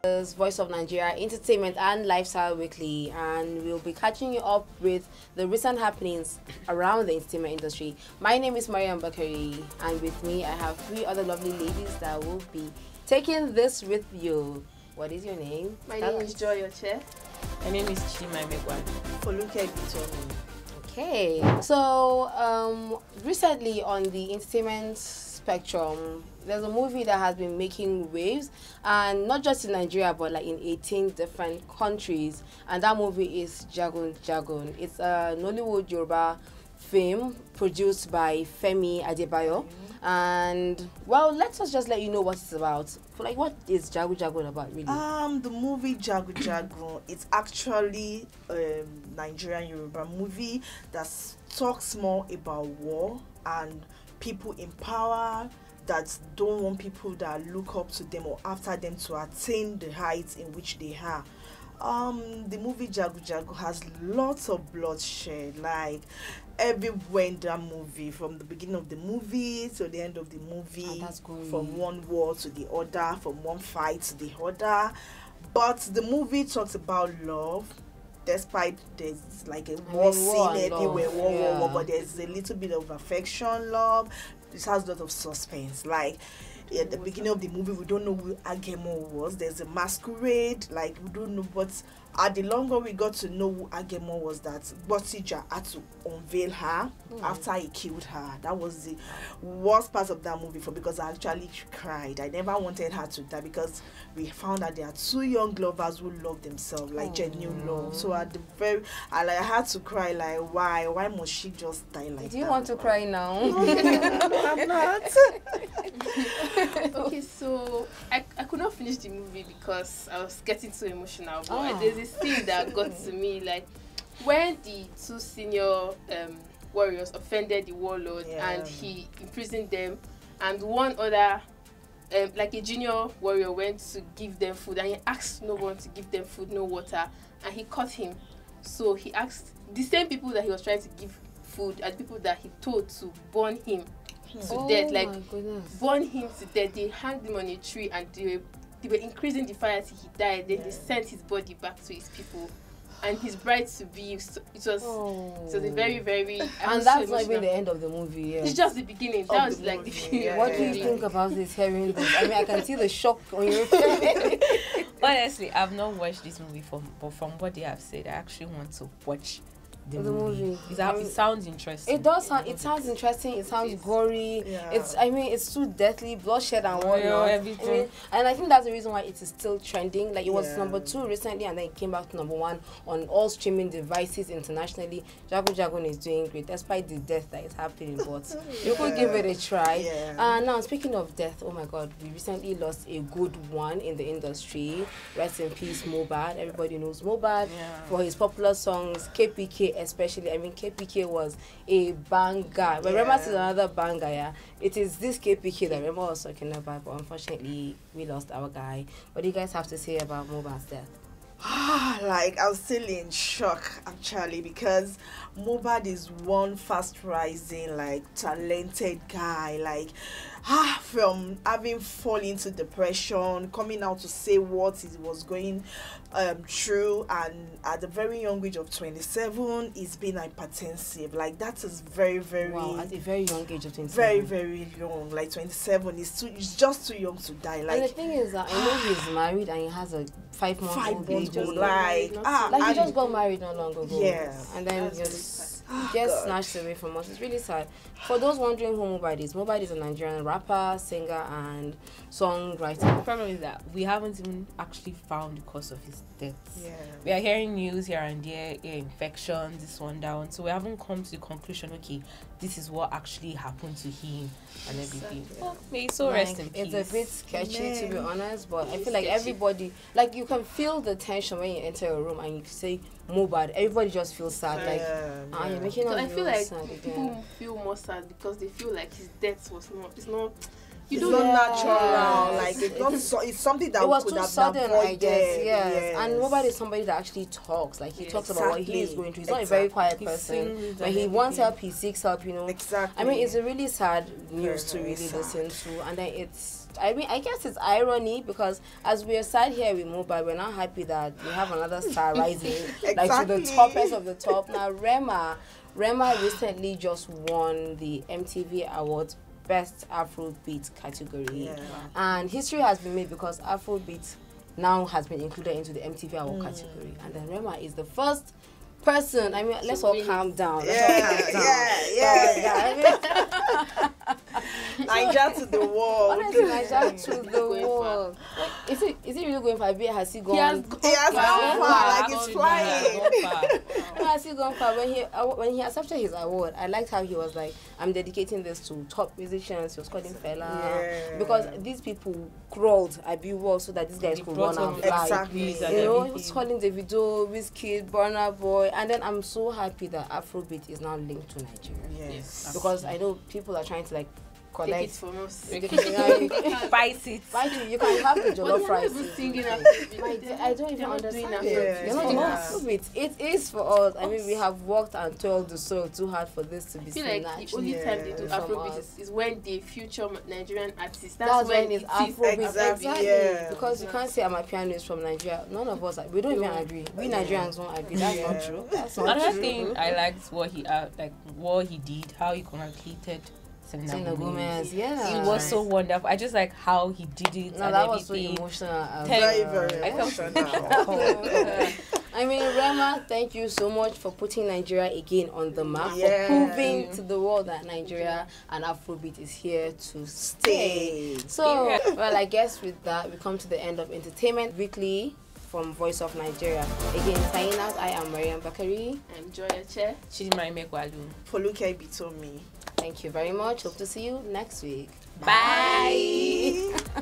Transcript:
Voice of Nigeria, Entertainment and Lifestyle Weekly, and we'll be catching you up with the recent happenings around the entertainment industry. My name is Mariam Bakari, and with me I have three other lovely ladies that will be taking this with you. What is your name? My name is Joy Oche. My name is Chima Megwan. Foluke Bitomi. Okay, so recently on the entertainment spectrum, there's a movie that has been making waves, and not just in Nigeria but like in 18 different countries, and that movie is Jagun Jagun. It's a Nollywood Yoruba film produced by Femi Adebayo. And well, let's just let you know what it's about. Like, what is Jagun Jagun about, really? The movie Jagun Jagun, it's actually a Nigerian Yoruba movie that talks more about war and people in power that don't want people that look up to them or after them to attain the heights in which they are. The movie Jagun Jagun has lots of bloodshed, like everywhere in that movie, from the beginning of the movie to the end of the movie, from one war to the other, from one fight to the other. But the movie talks about love, despite there's like a war scene everywhere, war, but there's a little bit of affection, love. This has a lot of suspense, like at the beginning of the movie, we don't know who Agemo was. There's a masquerade, like we don't know. But at the longer we got to know who Agemo was, that Botija had to unveil her after he killed her. That was the worst part of that movie, because I actually cried. I never wanted her to die, because we found that there are two young lovers who love themselves, like genuine love. So at the I had to cry, like why must she just die like that? Do you want to cry now? I'm not. Okay, so I could not finish the movie because I was getting too emotional. But there's a scene that got to me, like when the two senior warriors offended the warlord and he imprisoned them, and one other like a junior warrior went to give them food, and he asked no one to give them food, no water, and he caught him. So he asked the same people that he was trying to give food and people that he told to burn him to death, like burn him to death. They hanged him on a tree, and they were increasing the fire till he died. Then they sent his body back to his people, and his bride to be. It was a very, very. And that's not even the end of the movie. Yeah. It's just the beginning. That was like the beginning. What do you think about this? Hearing this, I mean, I can see the shock on your face. Honestly, I've not watched this movie but from what they have said, I actually want to watch the movie. It sounds interesting. It does sound. It sounds interesting. It sounds gory. Yeah. It's too deathly, bloodshed and whatnot. Everything. And I think that's the reason why it is still trending. Like, it was #2 recently, and then it came back to #1 on all streaming devices internationally. Jagun Jagun is doing great despite the death that is happening. But you could give it a try. Yeah. Now, speaking of death, oh my God, we recently lost a good one in the industry. Rest in peace, Mohbad. Everybody knows Mohbad for his popular songs, KPK. Especially, I mean, KPK was a banger. But Rema is another banger, yeah. It is this KPK that Rema was talking about, but unfortunately, we lost our guy. What do you guys have to say about Mohbad's death? Like, I'm still in shock, actually, because Mohbad is one fast rising, like, talented guy, like, from having fallen into depression, coming out to say what he was going through, and at the very young age of 27, he's been hypertensive. Like, that is very, very... Wow, at a very young age of 27. Very, very young. Like, 27, he's just too young to die. Like, and the thing is that I know he's married and he has a 5-month-old baby. Like he just got married not long ago. Yeah. And then gets snatched away from us. It's really sad. For those wondering who Mohbad is a Nigerian rapper, singer, and songwriter. The problem is that we haven't even actually found the cause of his death. Yeah. We are hearing news here and there, ear infections, this one, that one. So we haven't come to the conclusion, okay, this is what actually happened to him and everything. Oh, may so rest in peace. It's a bit sketchy, to be honest, but I feel like everybody, like, you can feel the tension when you enter a room and you say Mohbad. Everybody just feels sad. You're making us I feel like sad people feel more sad because they feel like his death was not. It's not. It's not natural. Like, it's not. It's something that it was could too have sudden, avoided. I guess. Yes. And Mohbad is somebody that actually talks. Like, he talks about what he is going through. He's not a very quiet person. When he wants help, he seeks help. You know. Exactly. I mean, it's a really sad news to really listen to, and then it's I mean, I guess it's irony because as we are sat here with Mohbad, we're not happy that we have another star rising, like to the toppest of the top. Now, Rema recently just won the MTV Awards Best Afrobeat category, and history has been made because Afrobeat now has been included into the MTV Award category, and then Rema is the first person. I mean, let's all calm down. Niger to the world. Honestly, Niger to the world. Is he really going for a bit? Has he gone? He has gone far, like it's flying. Has he gone far? When he accepted his award, I liked how he was like, I'm dedicating this to top musicians. He was calling Fela. Because these people crawled at B-Wall so that these guys could run and fly. Exactly. You know, he was calling Davido, Wizkid, Burna Boy, and then I'm so happy that Afrobeat is now linked to Nigeria. Yes. Because I know people are trying to like Take collect. it from us. Spice it. You can have the jollof rice. I don't even understand it. You're not doing Afrobeat. It is for us. I mean, we have worked and toiled the soil too hard for this to be I feel seen. like the only time they do from Afrobeat us. is when they feature Nigerian artists. That's when it's Afrobeat. Exactly. Yeah. Because you can't say my piano is from Nigeria. None of us, we don't even agree. We Nigerians don't agree. That's not true. That's not Another true. thing I liked what he did, how he congratulated Selena Gomez. Yeah. It was so wonderful. I just like how he did it. No, and that was so everything. emotional. Very, very I felt emotional. I mean, Rema, thank you so much for putting Nigeria again on the map, Yeah. for proving to the world that Nigeria and Afrobeat is here to stay. So, well, I guess with that, we come to the end of Entertainment Weekly from Voice of Nigeria. Again, signing out, I am Mariam Bakari. I'm Joya Che. Chidimma Imekwalu. Foluke Bitomi. Thank you very much. Hope to see you next week. Bye.